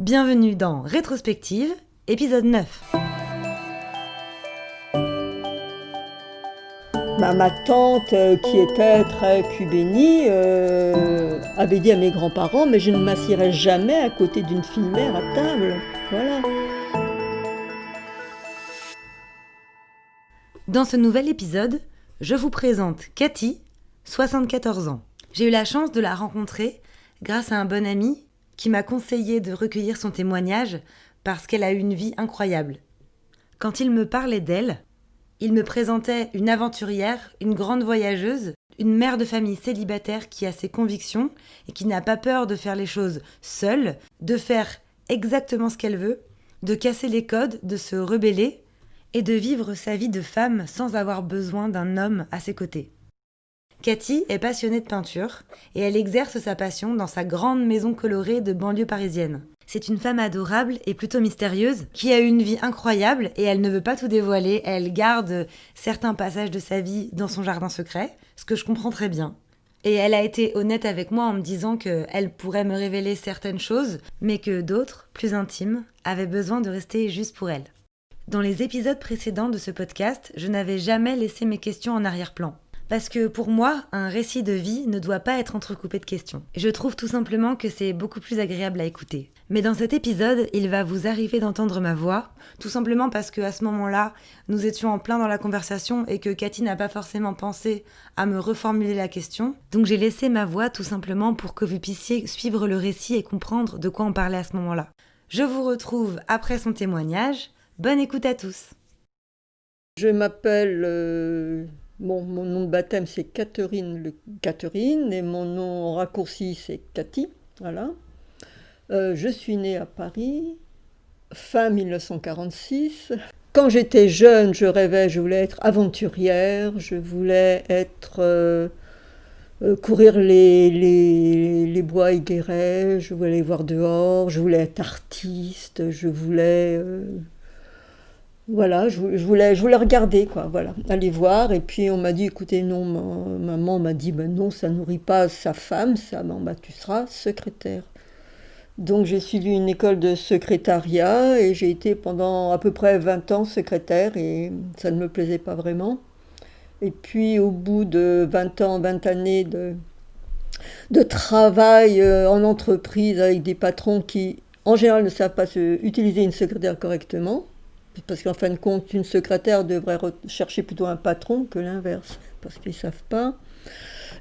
Bienvenue dans Rétrospective, épisode 9. Ma tante, qui était très cubénie, avait dit à mes grands-parents « mais je ne m'assierai jamais à côté d'une fille-mère à table ». Voilà. Dans ce nouvel épisode, je vous présente Cathy, 74 ans. J'ai eu la chance de la rencontrer grâce à un bon ami qui m'a conseillé de recueillir son témoignage parce qu'elle a eu une vie incroyable. Quand il me parlait d'elle, il me présentait une aventurière, une grande voyageuse, une mère de famille célibataire qui a ses convictions et qui n'a pas peur de faire les choses seule, de faire exactement ce qu'elle veut, de casser les codes, de se rebeller et de vivre sa vie de femme sans avoir besoin d'un homme à ses côtés. Cathy est passionnée de peinture et elle exerce sa passion dans sa grande maison colorée de banlieue parisienne. C'est une femme adorable et plutôt mystérieuse qui a eu une vie incroyable et elle ne veut pas tout dévoiler. Elle garde certains passages de sa vie dans son jardin secret, ce que je comprends très bien. Et elle a été honnête avec moi en me disant qu'elle pourrait me révéler certaines choses, mais que d'autres, plus intimes, avaient besoin de rester juste pour elle. Dans les épisodes précédents de ce podcast, je n'avais jamais laissé mes questions en arrière-plan. Parce que pour moi, un récit de vie ne doit pas être entrecoupé de questions. Je trouve tout simplement que c'est beaucoup plus agréable à écouter. Mais dans cet épisode, il va vous arriver d'entendre ma voix, tout simplement parce qu'à ce moment-là, nous étions en plein dans la conversation et que Cathy n'a pas forcément pensé à me reformuler la question. Donc j'ai laissé ma voix tout simplement pour que vous puissiez suivre le récit et comprendre de quoi on parlait à ce moment-là. Je vous retrouve après son témoignage. Bonne écoute à tous. Je m'appelle... mon nom de baptême, c'est Catherine et mon nom raccourci, c'est Cathy. Voilà. Je suis née à Paris, fin 1946. Quand j'étais jeune, je rêvais, je voulais être aventurière, je voulais courir les bois et guérets, je voulais aller voir dehors, je voulais être artiste, je voulais... Voilà, je voulais regarder, quoi, voilà, aller voir. Et puis on m'a dit, écoutez, non, maman m'a dit, ben non, ça nourrit pas sa femme, ça, ben, tu seras secrétaire. Donc j'ai suivi une école de secrétariat et j'ai été pendant à peu près 20 ans secrétaire et ça ne me plaisait pas vraiment. Et puis au bout de 20 années de travail en entreprise avec des patrons qui, en général, ne savent pas utiliser une secrétaire correctement, parce qu'en fin de compte, une secrétaire devrait chercher plutôt un patron que l'inverse, parce qu'ils ne savent pas.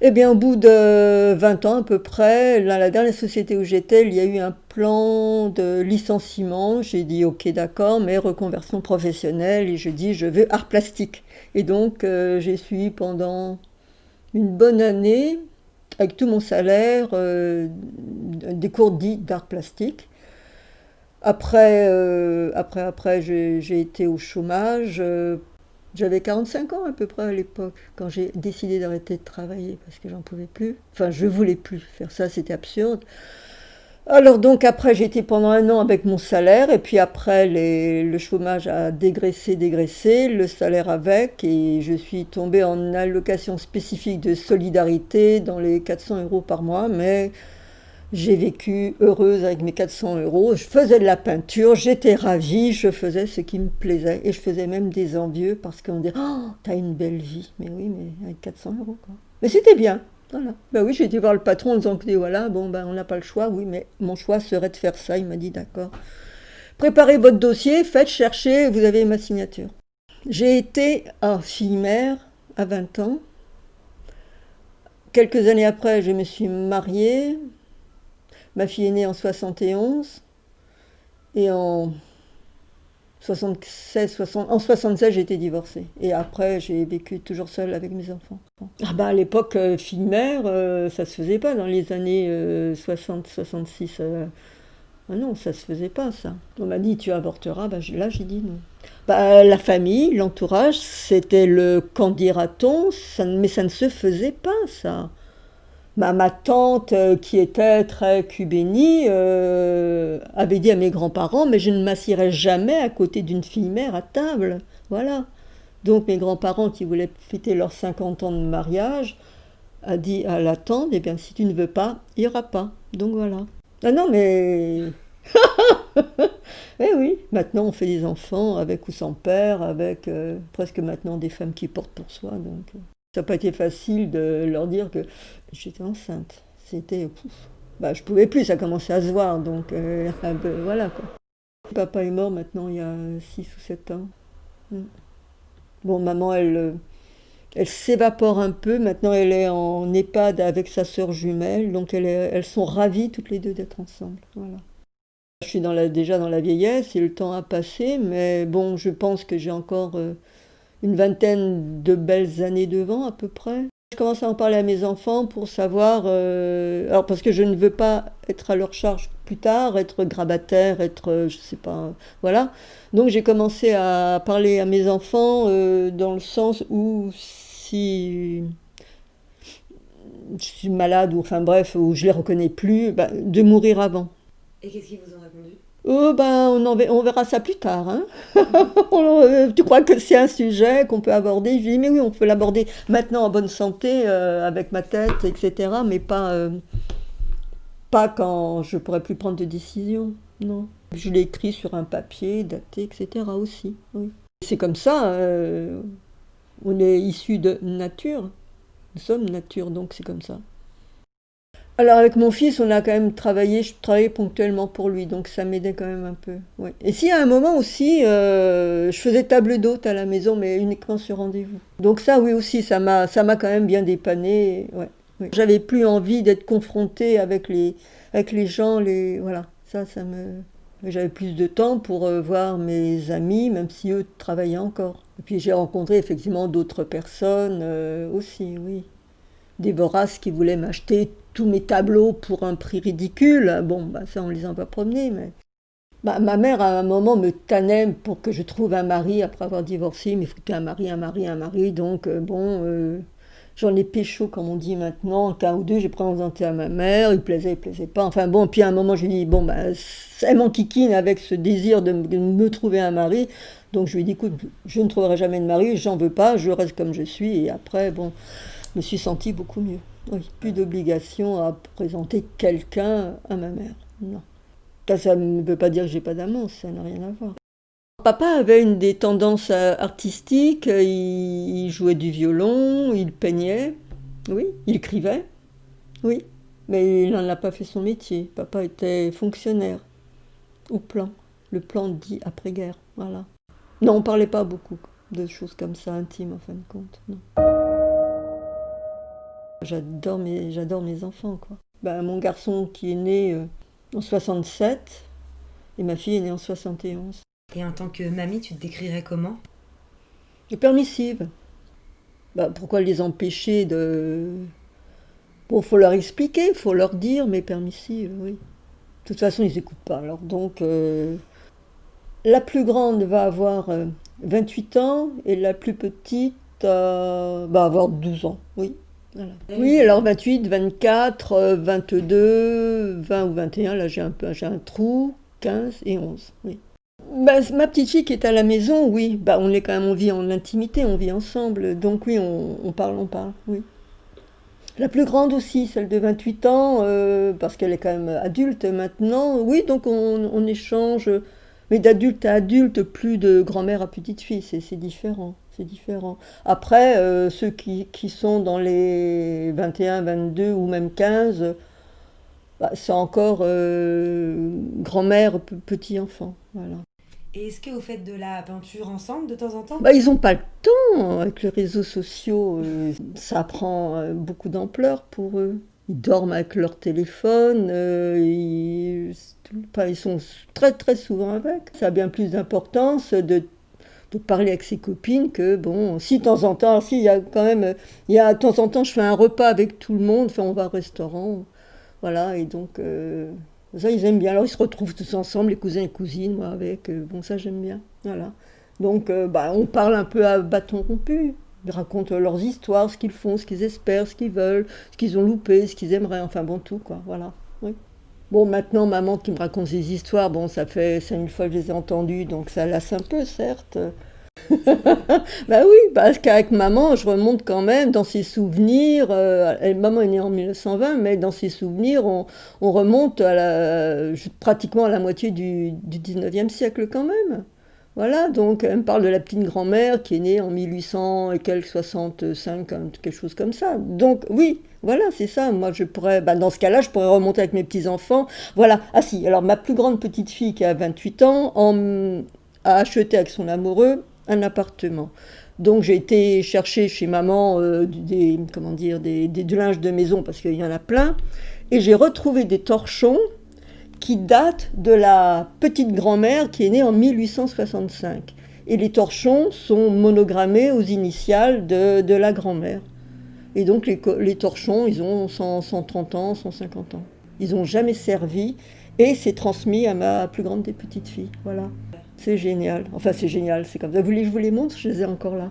Eh bien, au bout de 20 ans à peu près, dans la dernière société où j'étais, il y a eu un plan de licenciement. J'ai dit, ok, d'accord, mais reconversion professionnelle, et je dis, je veux art plastique. Et donc, j'ai suivi pendant une bonne année, avec tout mon salaire, des cours dits d'art plastique. Après, j'ai été au chômage. J'avais 45 ans à peu près à l'époque, quand j'ai décidé d'arrêter de travailler, parce que j'en pouvais plus. Enfin, je voulais plus faire ça, c'était absurde. Alors donc après, j'ai été pendant un an avec mon salaire, et puis après, le chômage a dégraissé, le salaire avec, et je suis tombée en allocation spécifique de solidarité dans les 400 € par mois, mais... J'ai vécu heureuse avec mes 400 €. Je faisais de la peinture, j'étais ravie, je faisais ce qui me plaisait. Et je faisais même des envieux parce qu'on disait « Oh, t'as une belle vie !» Mais oui, mais avec 400 € quoi. Mais c'était bien, voilà. Ben oui, j'ai été voir le patron en disant que voilà, bon, ben on n'a pas le choix. Oui, mais mon choix serait de faire ça. Il m'a dit « D'accord. Préparez votre dossier, faites chercher, vous avez ma signature. » J'ai été fille-mère à 20 ans. Quelques années après, je me suis mariée. Ma fille est née en 71 et en 76, j'ai été divorcée. Et après, j'ai vécu toujours seule avec mes enfants. Ah bah à l'époque, fille-mère, ça se faisait pas dans les années 60, 66. Ah non, ça se faisait pas, ça. On m'a dit, tu avorteras. Bah, là, j'ai dit non. Bah, la famille, l'entourage, c'était le qu'en dira-t-on, mais ça ne se faisait pas, ça. Ma tante, qui était très cubénie, avait dit à mes grands-parents « mais je ne m'assierai jamais à côté d'une fille-mère à table ». Voilà. Donc mes grands-parents, qui voulaient fêter leurs 50 ans de mariage, a dit à la tante « eh bien, si tu ne veux pas, il n'y aura pas ». Donc voilà. Ah non, mais Eh oui, maintenant on fait des enfants avec ou sans père, avec presque maintenant des femmes qui portent pour soi. Donc, ça n'a pas été facile de leur dire que j'étais enceinte. C'était, bah, je pouvais plus, ça commençait à se voir, donc un peu, voilà quoi. Papa est mort maintenant il y a 6 ou 7 ans. Mm. Bon, maman, elle s'évapore un peu. Maintenant, elle est en EHPAD avec sa sœur jumelle, donc elles sont ravies toutes les deux d'être ensemble. Voilà. Je suis déjà dans la vieillesse et le temps a passé, mais bon, je pense que j'ai encore une vingtaine de belles années devant à peu près. Je commence à en parler à mes enfants pour savoir, alors parce que je ne veux pas être à leur charge plus tard, être grabataire, être, je sais pas, voilà. Donc j'ai commencé à parler à mes enfants dans le sens où si je suis malade ou enfin bref, où je les reconnais plus, bah, de mourir avant. Et qu'est-ce qu'ils vous ont répondu? Oh ben, on verra ça plus tard. Hein. Tu crois que c'est un sujet qu'on peut aborder? Je dis, mais oui, on peut l'aborder maintenant en bonne santé, avec ma tête, etc. Mais pas quand je pourrais plus prendre de décision. Non. Je l'ai écrit sur un papier, daté, etc. aussi. Oui. C'est comme ça. On est issu de nature. Nous sommes nature, donc c'est comme ça. Alors avec mon fils, on a quand même travaillé, je travaillais ponctuellement pour lui, donc ça m'aidait quand même un peu. Ouais. Et si à un moment aussi, je faisais table d'hôte à la maison, mais uniquement sur rendez-vous. Donc ça, oui aussi, ça m'a quand même bien dépanné. Ouais, ouais. J'avais plus envie d'être confrontée avec les gens, voilà. J'avais plus de temps pour voir mes amis, même si eux travaillaient encore. Et puis j'ai rencontré effectivement d'autres personnes aussi, oui des voraces qui voulaient m'acheter tous mes tableaux pour un prix ridicule. Bon, bah, ça, on les envoie promener, mais... Bah, ma mère, à un moment, me tannait pour que je trouve un mari après avoir divorcé. Mais il faut que tu aies un mari, un mari, un mari. Donc, j'en ai pécho, comme on dit maintenant. Qu'un ou deux, j'ai présenté à ma mère. Il plaisait pas. Enfin bon, puis à un moment, je lui ai dit, bon, bah, elle m'enquiquine avec ce désir de me trouver un mari. Donc, je lui ai dit, écoute, je ne trouverai jamais de mari, j'en veux pas, je reste comme je suis. Et après, bon... Je me suis sentie beaucoup mieux. Oui, plus d'obligation à présenter quelqu'un à ma mère. Non. Ça ne veut pas dire que j'ai pas d'amant, ça n'a rien à voir. Papa avait une des tendances artistiques, il jouait du violon, il peignait, oui, il écrivait, oui, mais il n'en a pas fait son métier. Papa était fonctionnaire, au plan, le plan dit après-guerre, voilà. Non, on ne parlait pas beaucoup de choses comme ça, intimes en fin de compte, non. J'adore mes enfants, quoi. Bah, mon garçon qui est né en 67 et ma fille est née en 71. Et en tant que mamie, tu te décrirais comment? Et permissive. Bah, pourquoi les empêcher de... Bon, faut leur expliquer, faut leur dire, mais permissive, oui. De toute façon, ils n'écoutent pas. Alors donc, la plus grande va avoir 28 ans et la plus petite va avoir 12 ans, oui. Voilà. Oui, alors 28, 24, 22, 20 ou 21, là j'ai un trou, 15 et 11, oui. Bah, ma petite fille qui est à la maison, oui, bah, on vit en intimité, on vit ensemble, donc oui, on parle, oui. La plus grande aussi, celle de 28 ans, parce qu'elle est quand même adulte maintenant, oui, donc on échange, mais d'adulte à adulte, plus de grand-mère à petite fille, c'est différent. C'est différent. Après, ceux qui sont dans les 21, 22 ou même 15, bah, c'est encore grand-mère, petit enfant. Voilà. Et est-ce que vous faites de la peinture ensemble de temps en temps? Bah, ils n'ont pas le temps. Avec les réseaux sociaux, ça prend beaucoup d'ampleur pour eux. Ils dorment avec leur téléphone, enfin, ils sont très très souvent avec. Ça a bien plus d'importance de parler avec ses copines que, bon, si de temps en temps, si, il y a quand même, de temps en temps, je fais un repas avec tout le monde, enfin, on va au restaurant, voilà, et donc, ça, ils aiment bien. Alors, ils se retrouvent tous ensemble, les cousins et cousines, moi, avec, bon, ça, j'aime bien, voilà. Donc, bah, on parle un peu à bâton rompu. Ils racontent leurs histoires, ce qu'ils font, ce qu'ils espèrent, ce qu'ils veulent, ce qu'ils ont loupé, ce qu'ils aimeraient, enfin, bon, tout, quoi, voilà, oui. Bon, maintenant, maman qui me raconte ses histoires, bon, ça fait 5000 fois que je les ai entendues, donc ça lasse un peu, certes. Bah oui, parce qu'avec maman, je remonte quand même dans ses souvenirs. Maman est née en 1920, mais dans ses souvenirs, on remonte pratiquement à la moitié du 19e siècle quand même. Voilà, donc elle me parle de la petite grand-mère qui est née en 1800 et quelques 65, quelque chose comme ça. Donc oui, voilà, c'est ça. Moi, je pourrais, bah, dans ce cas-là, je pourrais remonter avec mes petits-enfants. Voilà. Ah si, alors ma plus grande petite fille qui a 28 ans a acheté avec son amoureux un appartement. Donc j'ai été chercher chez maman comment dire, du linge de maison parce qu'il y en a plein. Et j'ai retrouvé des torchons qui datent de la petite grand-mère qui est née en 1865. Et les torchons sont monogrammés aux initiales de la grand-mère. Et donc les torchons, ils ont 130 ans, 150 ans. Ils n'ont jamais servi et c'est transmis à ma plus grande des petites filles. Voilà. C'est génial. Enfin, c'est génial, c'est comme ça. Vous voulez que je vous les montre? Je les ai encore là.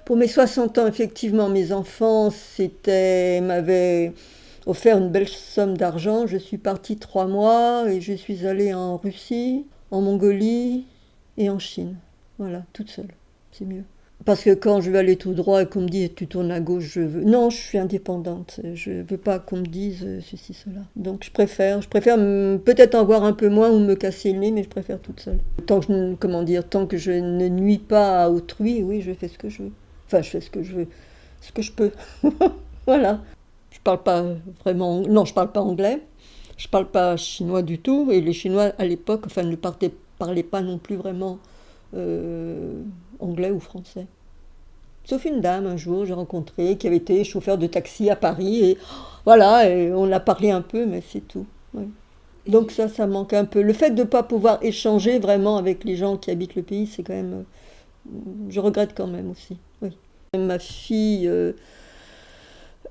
Pour mes 60 ans, effectivement, mes enfants m'avaient offert une belle somme d'argent. Je suis partie 3 mois et je suis allée en Russie, en Mongolie et en Chine. Voilà, toute seule. C'est mieux. Parce que quand je vais aller tout droit et qu'on me dit tu tournes à gauche, je veux. Non, je suis indépendante. Je ne veux pas qu'on me dise ceci, cela. Donc je préfère peut-être en voir un peu moins ou me casser le nez, mais je préfère toute seule. Tant que je ne nuis pas à autrui, oui, je fais ce que je veux. Enfin, je fais ce que je veux, ce que je peux. Voilà. Je parle pas vraiment. Non, je parle pas anglais. Je parle pas chinois du tout. Et les Chinois à l'époque, enfin, ne parlaient pas non plus vraiment anglais ou français. Sauf une dame un jour, j'ai rencontré, qui avait été chauffeur de taxi à Paris, et voilà, et on a parlé un peu, mais c'est tout. Ouais. Donc ça manque un peu. Le fait de ne pas pouvoir échanger vraiment avec les gens qui habitent le pays, c'est quand même... je regrette quand même aussi, oui. Ma fille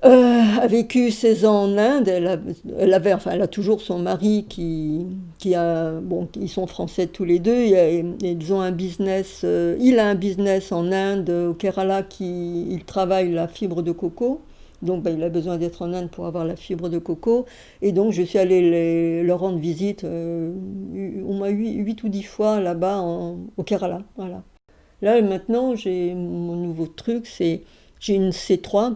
a vécu 16 ans en Inde. Elle a toujours son mari ils sont français tous les deux. Ils ont un business. Il a un business en Inde, au Kerala, il travaille la fibre de coco. Donc il a besoin d'être en Inde pour avoir la fibre de coco. Et donc je suis allée leur rendre visite au moins 8 ou 10 fois là-bas au Kerala. Voilà. Là maintenant, mon nouveau truc, j'ai une C3.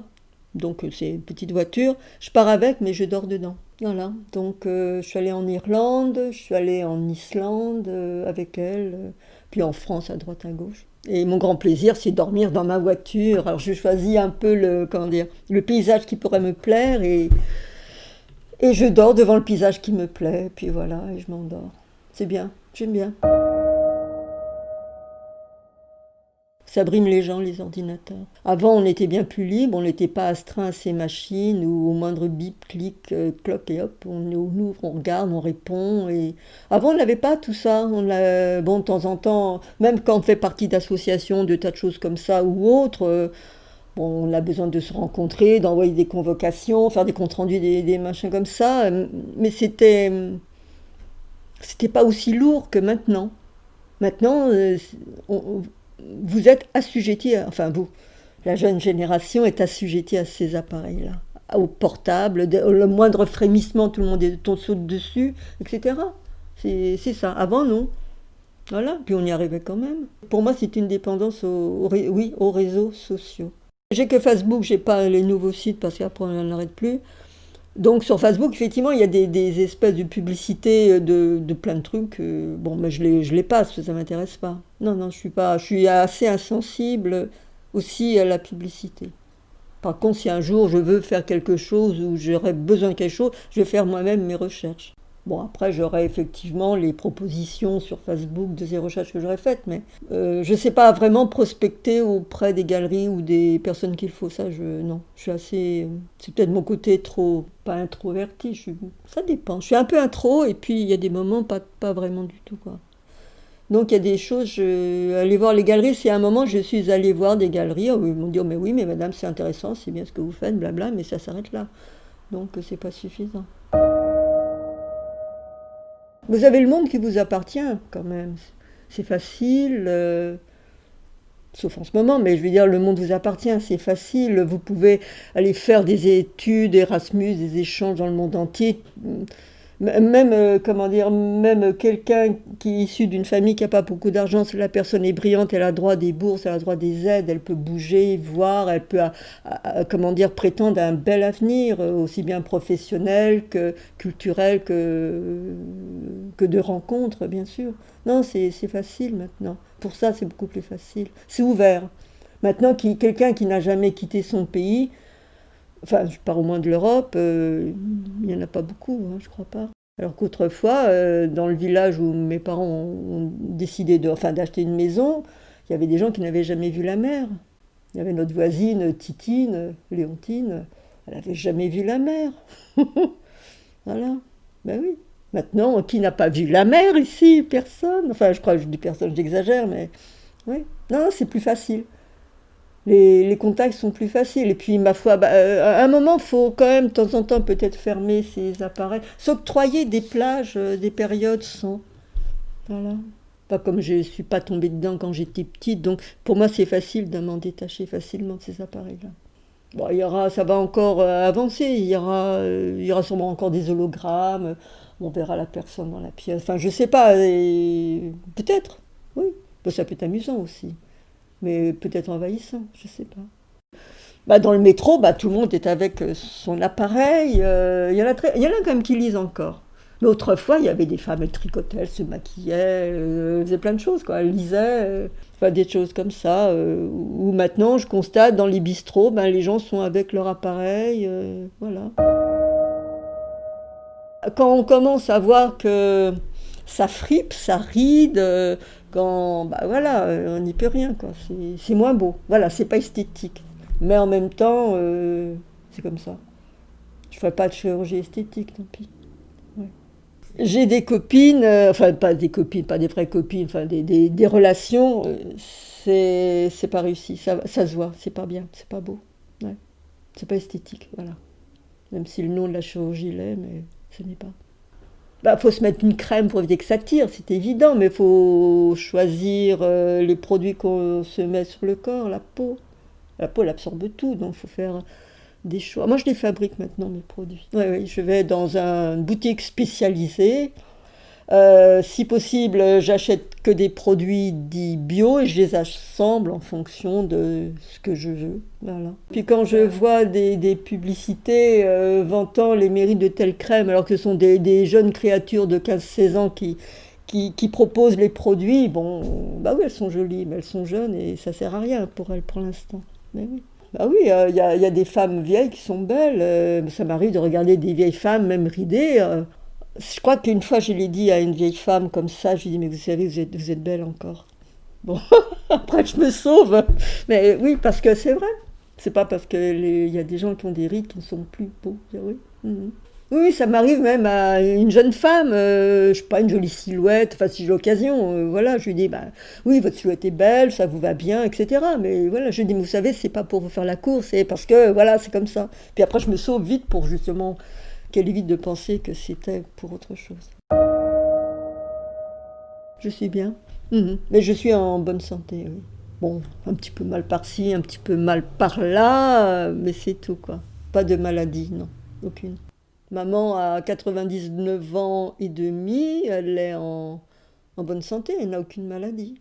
Donc c'est une petite voiture, je pars avec mais je dors dedans. Voilà, donc je suis allée en Irlande, je suis allée en Islande avec elle, puis en France à droite à gauche. Et mon grand plaisir c'est dormir dans ma voiture. Alors je choisis un peu le paysage qui pourrait me plaire et je dors devant le paysage qui me plaît, puis voilà, et je m'endors. C'est bien, j'aime bien. Ça brime les gens, les ordinateurs. Avant, on était bien plus libre, on n'était pas astreint à ces machines où au moindre bip, clic, cloc et hop, on ouvre, on regarde, on répond. Et... Avant, on n'avait pas tout ça. Bon, de temps en temps, même quand on fait partie d'associations, de tas de choses comme ça ou autres, bon, on a besoin de se rencontrer, d'envoyer des convocations, faire des comptes rendus, des machins comme ça. Mais c'était pas aussi lourd que maintenant. Maintenant, vous êtes assujetti, enfin vous, la jeune génération est assujettie à ces appareils-là, au portable, le moindre frémissement, tout le monde saute dessus, etc. C'est ça. Avant, non. Voilà, puis on y arrivait quand même. Pour moi, c'est une dépendance aux réseaux sociaux. J'ai que Facebook, j'ai pas les nouveaux sites parce qu'après on n'en arrête plus. Donc sur Facebook, effectivement, il y a des espèces de publicités de plein de trucs. Bon, mais je les passe, parce que ça ne m'intéresse pas. Non, non, je suis assez insensible aussi à la publicité. Par contre, si un jour je veux faire quelque chose ou j'aurais besoin de quelque chose, je vais faire moi-même mes recherches. Bon, après, j'aurai effectivement les propositions sur Facebook de ces recherches que j'aurais faites, mais je ne sais pas vraiment prospecter auprès des galeries ou des personnes qu'il faut. Non, je suis assez... C'est peut-être mon côté pas introverti, ça dépend. Je suis un peu intro, et puis il y a des moments pas vraiment du tout, quoi. Donc il y a des choses, aller voir les galeries, c'est un moment je suis allée voir des galeries, où ils m'ont dit, oh, mais oui, mais madame, c'est intéressant, c'est bien ce que vous faites, blabla, mais ça s'arrête là. Donc c'est pas suffisant. Vous avez le monde qui vous appartient, quand même. C'est facile, sauf en ce moment, mais je veux dire, le monde vous appartient, c'est facile. Vous pouvez aller faire des études, Erasmus, des échanges dans le monde entier. Même, comment dire, même quelqu'un qui est issu d'une famille qui n'a pas beaucoup d'argent, si la personne est brillante, elle a droit à des bourses, elle a droit à des aides, elle peut bouger, voir, elle peut, comment dire, prétendre à un bel avenir, aussi bien professionnel que culturel que de rencontres, bien sûr. Non, c'est facile maintenant. Pour ça, c'est beaucoup plus facile. C'est ouvert. Maintenant, quelqu'un qui n'a jamais quitté son pays, enfin, je parle au moins de l'Europe, il n'y en a pas beaucoup, hein, je crois pas. Alors qu'autrefois, dans le village où mes parents ont décidé d'acheter une maison, il y avait des gens qui n'avaient jamais vu la mer. Il y avait notre voisine Titine, Léontine, elle n'avait jamais vu la mer. Voilà, ben oui. Maintenant, qui n'a pas vu la mer ici? Personne. Enfin, je crois que je dis personne, j'exagère, mais oui. Non, c'est plus facile. Les contacts sont plus faciles. Et puis, ma foi, à un moment, il faut quand même, de temps en temps, peut-être fermer ces appareils. S'octroyer des plages, des périodes sans. Voilà. Pas comme je ne suis pas tombée dedans quand j'étais petite. Donc, pour moi, c'est facile de m'en détacher facilement de ces appareils-là. Bon, ça va encore avancer. Il y aura sûrement encore des hologrammes. On verra la personne dans la pièce. Enfin, je sais pas. Peut-être. Oui. Bon, ça peut être amusant aussi. Mais peut-être envahissant, je sais pas. Dans le métro, tout le monde est avec son appareil. Il y en a quand même qui lisent encore. Mais autrefois, il y avait des femmes, elles tricotaient, elles se maquillaient, elles faisaient plein de choses, quoi. Elles lisaient, enfin, des choses comme ça. Où maintenant, je constate, dans les bistrots, les gens sont avec leur appareil, voilà. Quand on commence à voir que ça fripe, ça ride, quand, voilà, on n'y peut rien, quoi. C'est moins beau. Voilà, c'est pas esthétique. Mais en même temps, c'est comme ça. Je ferai pas de chirurgie esthétique, tant pis. Ouais. J'ai des copines, enfin pas des copines, pas des vraies copines, enfin des relations, c'est pas réussi, ça se voit, c'est pas bien, c'est pas beau. Ouais. C'est pas esthétique, voilà. Même si le nom de la chirurgie l'est, mais ce n'est pas. Faut se mettre une crème pour éviter que ça tire, c'est évident, mais il faut choisir les produits qu'on se met sur le corps, la peau. La peau, elle absorbe tout, donc il faut faire des choix. Moi, je les fabrique maintenant, mes produits. Oui, oui, je vais dans une boutique spécialisée. Si possible, j'achète que des produits dits bio et je les assemble en fonction de ce que je veux. Voilà. Puis quand je vois des publicités vantant les mérites de telle crème, alors que ce sont des jeunes créatures de 15-16 ans qui proposent les produits, bon, oui, elles sont jolies, mais elles sont jeunes et ça sert à rien pour elles pour l'instant. Mais oui. Oui, il y a des femmes vieilles qui sont belles. Ça m'arrive de regarder des vieilles femmes, même ridées. Je crois qu'une fois, je l'ai dit à une vieille femme comme ça, je lui ai dit, mais vous savez, vous êtes belle encore. Bon, après, je me sauve. Mais oui, parce que c'est vrai. C'est pas parce qu'il y a des gens qui ont des rides qui ne sont plus beaux. Oui. Mhm. Oui, ça m'arrive même à une jeune femme, je sais pas, une jolie silhouette, enfin si j'ai l'occasion, voilà, je lui dis, oui, votre silhouette est belle, ça vous va bien, etc. Mais voilà, je lui dis, mais vous savez, c'est pas pour vous faire la course, c'est parce que, voilà, c'est comme ça. Puis après, je me sauve vite pour justement qu'elle évite de penser que c'était pour autre chose. Je suis bien, mais je suis en bonne santé, oui. Bon, un petit peu mal par-ci, un petit peu mal par-là, mais c'est tout, quoi. Pas de maladie, non, aucune. Maman a 99 ans et demi, elle est en bonne santé, elle n'a aucune maladie.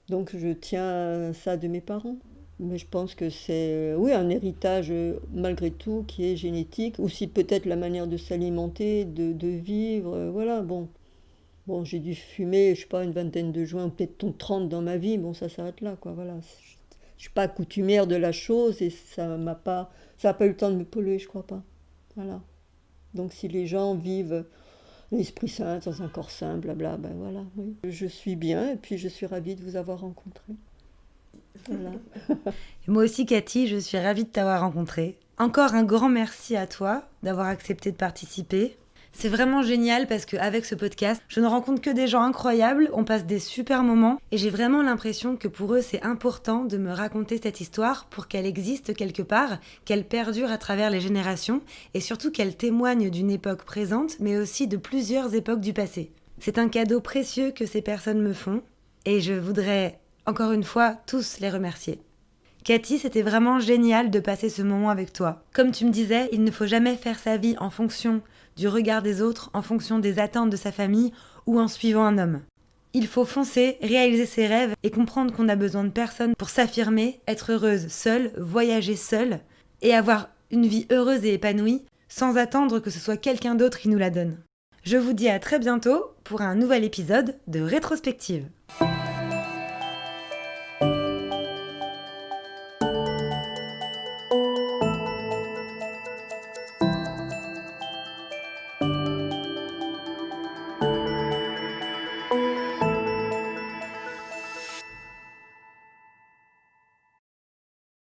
Donc je tiens ça de mes parents. Mais je pense que c'est, oui, un héritage malgré tout qui est génétique. Aussi peut-être la manière de s'alimenter, de vivre, voilà. Bon, j'ai dû fumer, je sais pas, une vingtaine de joints, peut-être 30 dans ma vie. Bon, ça s'arrête là, quoi, voilà. Je suis pas coutumière de la chose et ça a pas eu le temps de me polluer, je crois pas. Voilà. Donc si les gens vivent l'Esprit Saint dans un corps saint, blabla, voilà, oui. Je suis bien et puis je suis ravie de vous avoir rencontré. Voilà. Moi aussi, Cathy, je suis ravie de t'avoir rencontrée. Encore un grand merci à toi d'avoir accepté de participer. C'est vraiment génial parce qu'avec ce podcast, je ne rencontre que des gens incroyables, on passe des super moments et j'ai vraiment l'impression que pour eux, c'est important de me raconter cette histoire pour qu'elle existe quelque part, qu'elle perdure à travers les générations et surtout qu'elle témoigne d'une époque présente mais aussi de plusieurs époques du passé. C'est un cadeau précieux que ces personnes me font et je voudrais encore une fois tous les remercier. Cathy, c'était vraiment génial de passer ce moment avec toi. Comme tu me disais, il ne faut jamais faire sa vie en fonction du regard des autres en fonction des attentes de sa famille ou en suivant un homme. Il faut foncer, réaliser ses rêves et comprendre qu'on a besoin de personne pour s'affirmer, être heureuse seule, voyager seule et avoir une vie heureuse et épanouie sans attendre que ce soit quelqu'un d'autre qui nous la donne. Je vous dis à très bientôt pour un nouvel épisode de Rétrospective.